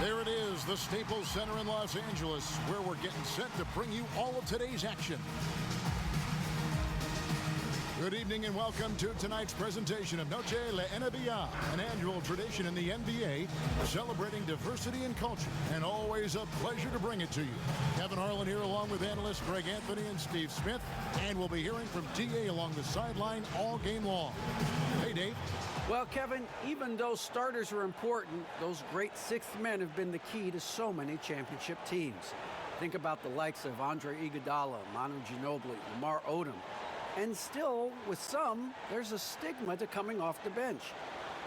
There it is, the Staples Center in Los Angeles, where we're getting set to bring you all of today's action. Good evening and welcome to tonight's presentation of Noche La NBA, an annual tradition in the NBA celebrating diversity and culture, and always a pleasure to bring it to you. Kevin Harlan here along with analysts Greg Anthony and Steve Smith, and we'll be hearing from DA along the sideline all game long. Hey, Dave. Well, Kevin, even though starters are important, those great sixth men have been the key to so many championship teams. Think about the likes of Andre Iguodala, Manu Ginobili, Lamar Odom. And still, with some, there's a stigma to coming off the bench.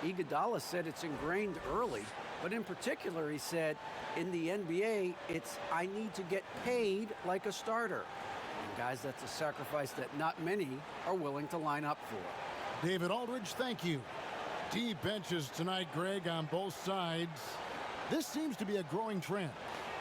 Iguodala said it's ingrained early, but in particular, he said, in the NBA, it's I need to get paid like a starter. And guys, that's a sacrifice that not many are willing to line up for. David Aldridge, thank you. Deep benches tonight, Greg, on both sides. This seems to be a growing trend.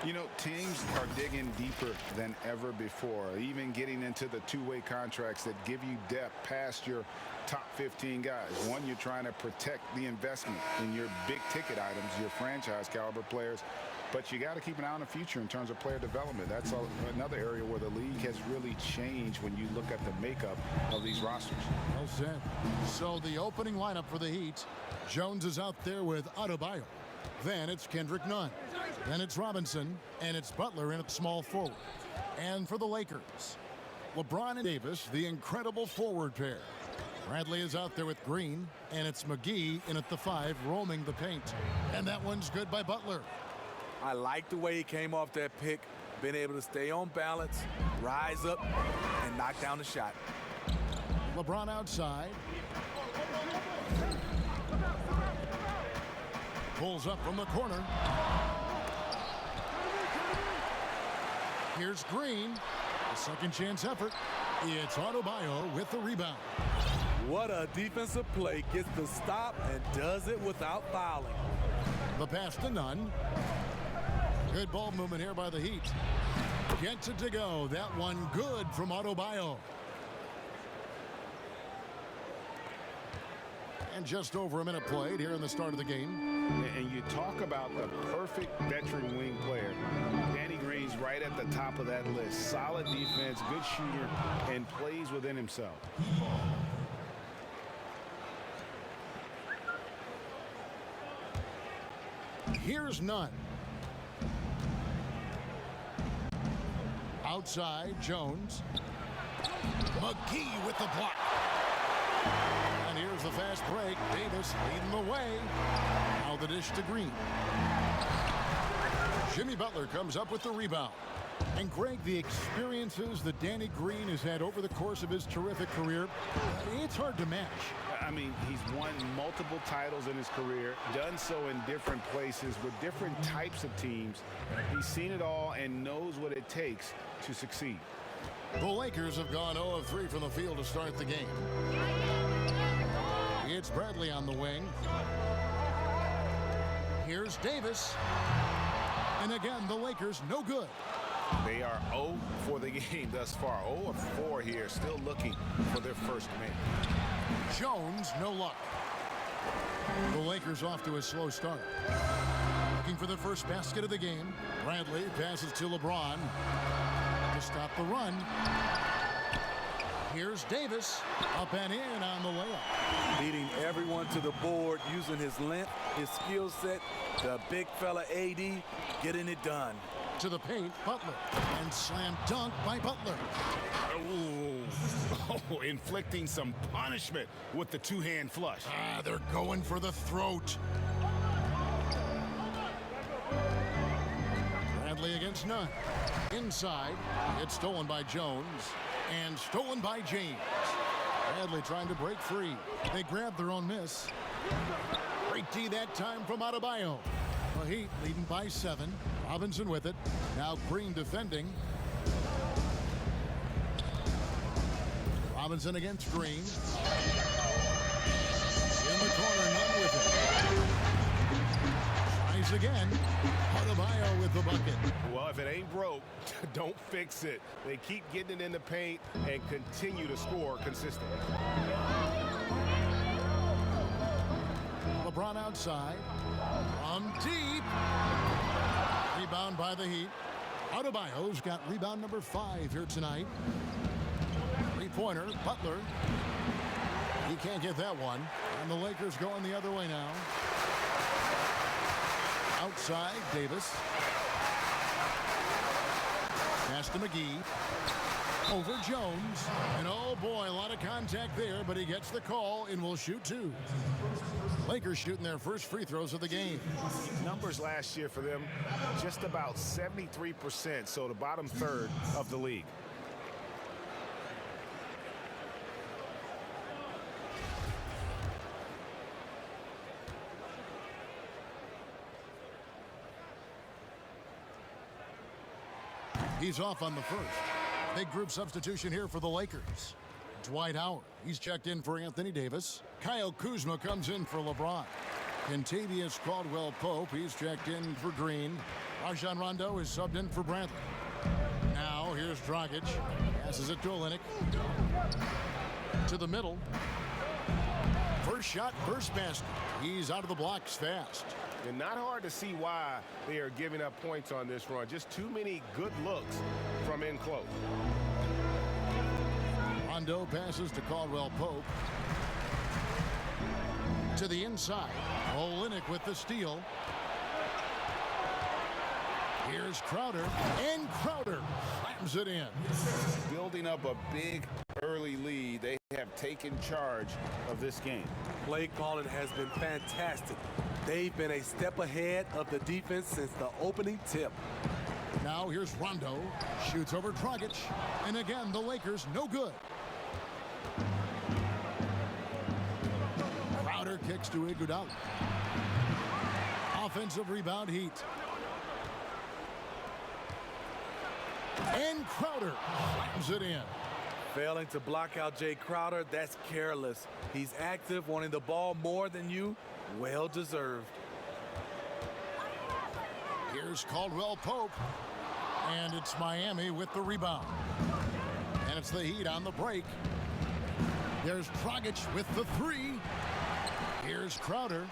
You know, teams are digging deeper than ever before, even getting into the two-way contracts that give you depth past your top 15 guys. One, you're trying to protect the investment in your big-ticket items, your franchise-caliber players, but you got to keep an eye on the future in terms of player development. That's another area where the league has really changed when you look at the makeup of these rosters. Well said. So the opening lineup for the Heat, Jones is out there with Adebayo. Then it's Kendrick Nunn. Then it's Robinson, and it's Butler in at small forward. And for the Lakers, LeBron and Davis, the incredible forward pair. Bradley is out there with Green, and it's McGee in at the 5, roaming the paint. And that one's good by Butler. I like the way he came off that pick, been able to stay on balance, rise up, and knock down the shot. LeBron outside. Pulls up from the corner. Here's Green. A second chance effort. It's Adebayo with the rebound. What a defensive play. Gets the stop and does it without fouling. The pass to Nunn. Good ball movement here by the Heat. Gets it to go. That one good from Adebayo. And just over a minute played here in the start of the game. And you talk about the perfect veteran wing player. Danny Green's right at the top of that list. Solid defense, good shooter, and plays within himself. Here's Nunn. Outside, Jones. McGee with the block. And here's the fast break. Davis leading the way. Now the dish to Green. Jimmy Butler comes up with the rebound. And Greg, the experiences that Danny Green has had over the course of his terrific career, it's hard to match. I mean, he's won multiple titles in his career, done so in different places with different types of teams. He's seen it all and knows what it takes to succeed. The Lakers have gone 0 of 3 from the field to start the game. It's Bradley on the wing. Here's Davis. And again, the Lakers no good. They are 0 for the game thus far. 0 of 4 here, still looking for their first win. Jones, no luck. The Lakers off to a slow start. Looking for the first basket of the game. Bradley passes to LeBron to stop the run. Here's Davis, up and in on the layup. Leading everyone to the board, using his length, his skill set, the big fella AD, getting it done. To the paint, Butler, and slam dunk by Butler. Oh, inflicting some punishment with the two-hand flush. They're going for the throat. Bradley against Nunn. Inside, it's stolen by Jones, and stolen by James. Bradley trying to break free. They grab their own miss. Great D that time from Adebayo. The Heat leading by 7. Robinson with it. Now Green defending. Robinson against Green. In the corner, Nunn with it. Tries again. Adebayo with the bucket. Well, if it ain't broke, don't fix it. They keep getting it in the paint and continue to score consistently. LeBron outside. From deep. Rebound by the Heat. Adebayo's got rebound number 5 here tonight. Three-pointer, Butler. He can't get that one. And the Lakers going the other way now. Outside, Davis. Pass to McGee. Over Jones. And oh boy, a lot of contact there, but he gets the call and will shoot 2. Lakers shooting their first free throws of the game. Numbers last year for them, just about 73%, so the bottom third of the league. He's off on the first. Big group substitution here for the Lakers. Dwight Howard, he's checked in for Anthony Davis. Kyle Kuzma comes in for LeBron. Kentavious Caldwell-Pope, he's checked in for Green. Rajon Rondo is subbed in for Bradley. Now here's Dragic. Passes it to Olynyk. To the middle. First shot, first basket. He's out of the blocks fast. And not hard to see why they are giving up points on this run. Just too many good looks from in close. Rondo passes to Caldwell-Pope. To the inside. Olynyk with the steal. Here's Crowder. And Crowder slams it in. Building up a big early lead, they have taken charge of this game. Play calling has been fantastic. They've been a step ahead of the defense since the opening tip. Now here's Rondo. Shoots over Dragic. And again, the Lakers no good. Crowder kicks to Iguodala. Offensive rebound, Heat. And Crowder slams it in. Failing to block out Jay Crowder, that's careless. He's active, wanting the ball more than you. Well deserved. Here's Caldwell-Pope. And it's Miami with the rebound. And it's the Heat on the break. There's Dragic with the 3. Here's Crowder.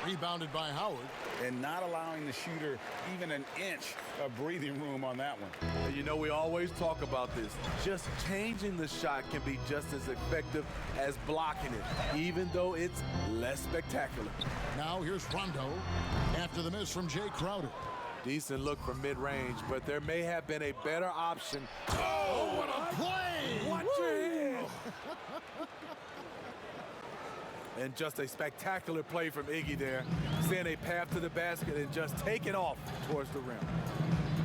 Rebounded by Howard. And not allowing the shooter even an inch of breathing room on that one. And you know, we always talk about this. Just changing the shot can be just as effective as blocking it, even though it's less spectacular. Now here's Rondo after the miss from Jay Crowder. Decent look from mid-range, but there may have been a better option. Oh, what a play! Watch your head! And just a spectacular play from Iggy there. Seeing a path to the basket and just take it off towards the rim.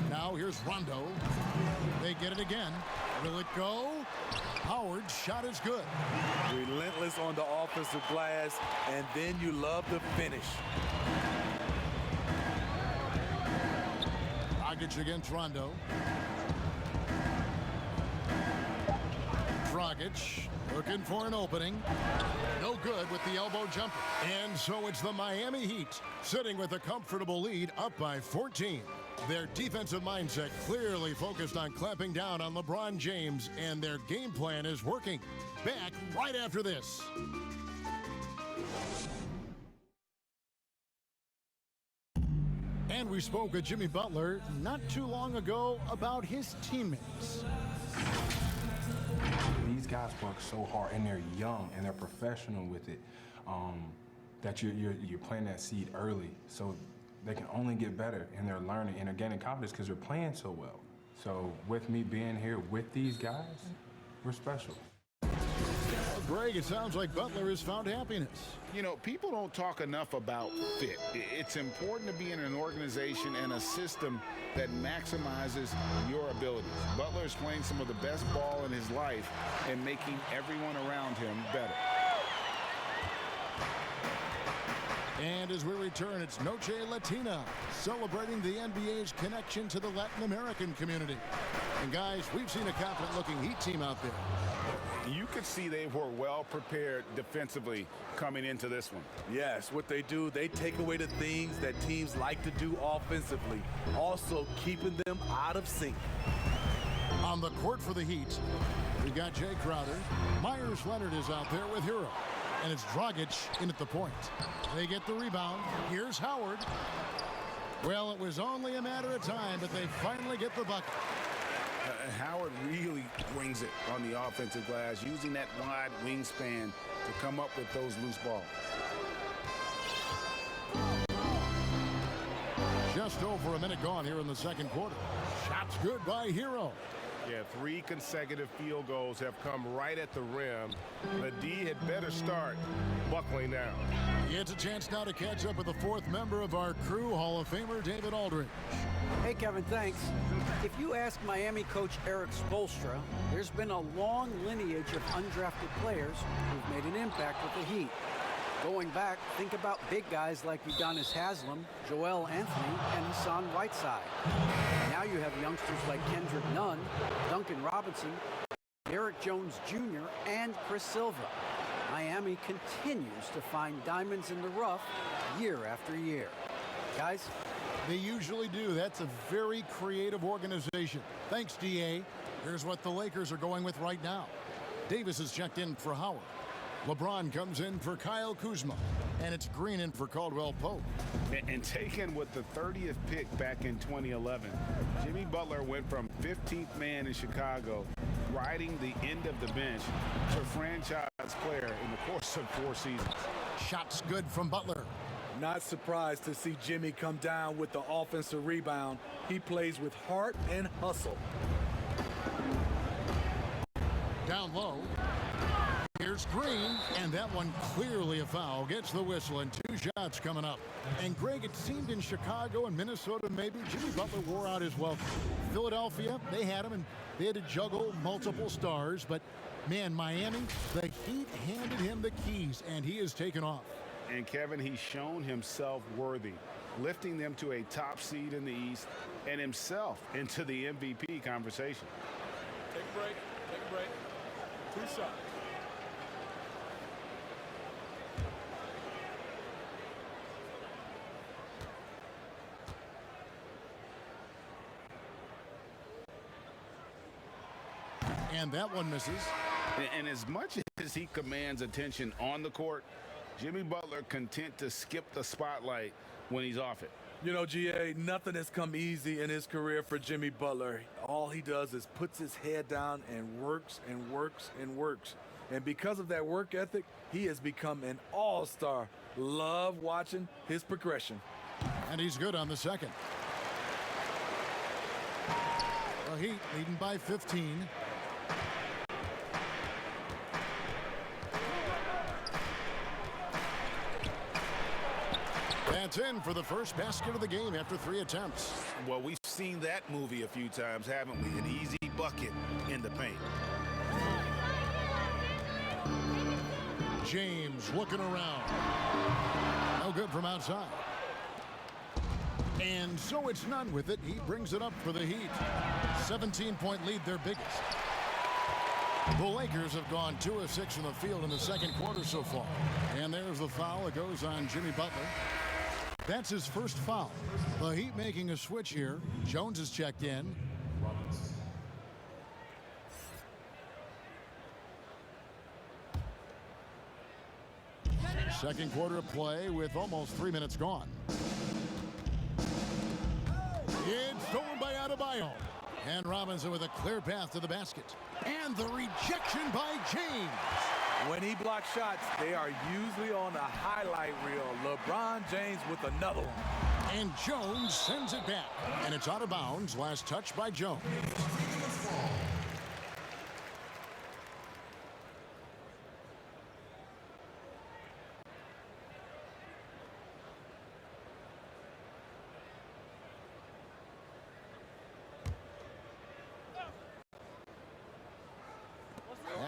Now here's Rondo. They get it again. Will it go? Howard's shot is good. Relentless on the offensive glass, and then you love the finish. Dragic against Rondo. Dragic looking for an opening. No good with the elbow jumper. And so it's the Miami Heat sitting with a comfortable lead up by 14. Their defensive mindset clearly focused on clamping down on LeBron James, and their game plan is working. Back right after this. And we spoke with Jimmy Butler not too long ago about his teammates. These guys work so hard, and they're young, and they're professional with it, that you're planting that seed early, so they can only get better, and they're learning, and they're gaining confidence because they're playing so well. So with me being here with these guys, we're special. Well, Greg, it sounds like Butler has found happiness. You know, people don't talk enough about fit. It's important to be in an organization and a system that maximizes your abilities. Butler is playing some of the best ball in his life and making everyone around him better. And as we return, it's Noche Latina, celebrating the NBA's connection to the Latin American community. And guys, we've seen a confident-looking Heat team out there. You could see they were well prepared defensively coming into this one. Yes, what they do, they take away the things that teams like to do offensively, also keeping them out of sync. On the court for the Heat, we got Jay Crowder. Myers Leonard is out there with Hero. And it's Dragic in at the point. They get the rebound. Here's Howard. Well, it was only a matter of time, but they finally get the bucket. Howard really brings it on the offensive glass, using that wide wingspan to come up with those loose balls. Just over a minute gone here in the second quarter. Shots good by Hero. Yeah, 3 consecutive field goals have come right at the rim. The D had better start buckling down. It's a chance now to catch up with the fourth member of our crew, Hall of Famer David Aldridge. Hey, Kevin, thanks. If you ask Miami coach Eric Spoelstra, there's been a long lineage of undrafted players who've made an impact with the Heat. Going back, think about big guys like Udonis Haslem, Joel Anthony, and Hassan Whiteside. Now you have youngsters like Kendrick Nunn, Duncan Robinson, Derrick Jones Jr., and Chris Silva. Miami continues to find diamonds in the rough year after year. Guys? They usually do. That's a very creative organization. Thanks, DA. Here's what the Lakers are going with right now. Davis is checked in for Howard. LeBron comes in for Kyle Kuzma. And it's Green in for Caldwell Pope. And taken with the 30th pick back in 2011, Jimmy Butler went from 15th man in Chicago, riding the end of the bench, to franchise player in the course of 4 seasons. Shots good from Butler. Not surprised to see Jimmy come down with the offensive rebound. He plays with heart and hustle. Down low. Here's Green, and that one clearly a foul. Gets the whistle, and 2 shots coming up. And Greg, it seemed in Chicago and Minnesota maybe Jimmy Butler wore out his welcome. Philadelphia, they had him, and they had to juggle multiple stars. But, man, Miami, the Heat handed him the keys, and he has taken off. And, Kevin, he's shown himself worthy, lifting them to a top seed in the East and himself into the MVP conversation. Take a break. Take a break. 2 shots. And that one misses. And as much as he commands attention on the court, Jimmy Butler content to skip the spotlight when he's off it. You know, GA, nothing has come easy in his career for Jimmy Butler. All he does is puts his head down and works and works and works. And because of that work ethic, he has become an all-star. Love watching his progression. And he's good on the second. The Heat leading by 15. That's in for the first basket of the game after 3 attempts. Well, we've seen that movie a few times, haven't we? An easy bucket in the paint. James looking around. No good from outside. And so it's none with it. He brings it up for the Heat. 17-point lead, their biggest. The Lakers have gone 2 of 6 from the field in the second quarter so far. And there's the foul. It goes on Jimmy Butler. That's his first foul. The Heat making a switch here. Jones is checked in. Second quarter of play with almost 3 minutes gone. It's stolen by Adebayo. And Robinson with a clear path to the basket. And the rejection by James. When he blocks shots, they are usually on a highlight reel. LeBron James with another one. And Jones sends it back. And it's out of bounds. Last touch by Jones.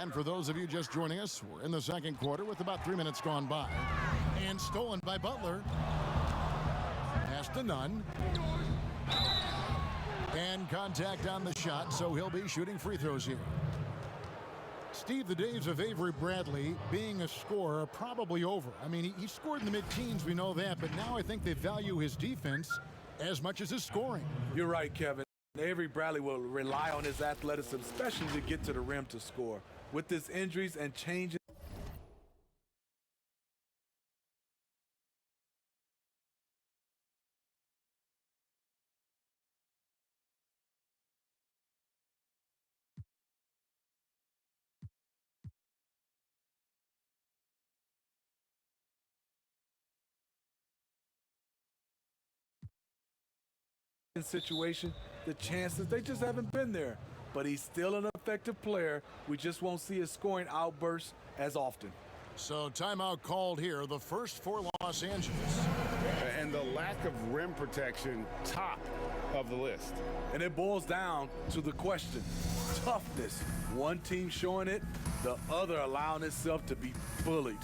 And for those of you just joining us, we're in the second quarter with about 3 minutes gone by. And stolen by Butler. Pass to Nunn. And contact on the shot, so he'll be shooting free throws here. Steve, the days of Avery Bradley being a scorer are probably over. I mean, he scored in the mid-teens, we know that, but now I think they value his defense as much as his scoring. You're right, Kevin. Avery Bradley will rely on his athleticism, especially to get to the rim to score. With his injuries and changes situation, the chances, they just haven't been there. But he's still an effective player. We just won't see his scoring outbursts as often. So timeout called here, the first for Los Angeles. And the lack of rim protection, top of the list. And it boils down to the question, toughness. One team showing it, the other allowing itself to be bullied.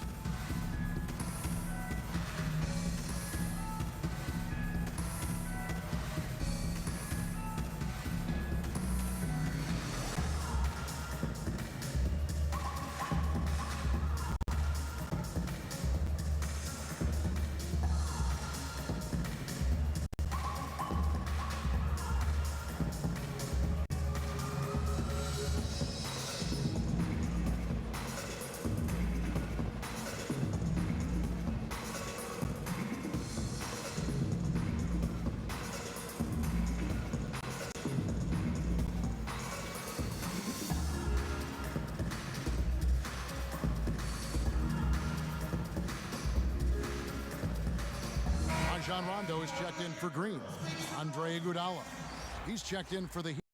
Rajon Rondo is checked in for Green. Andre Iguodala, he's checked in for the Heat.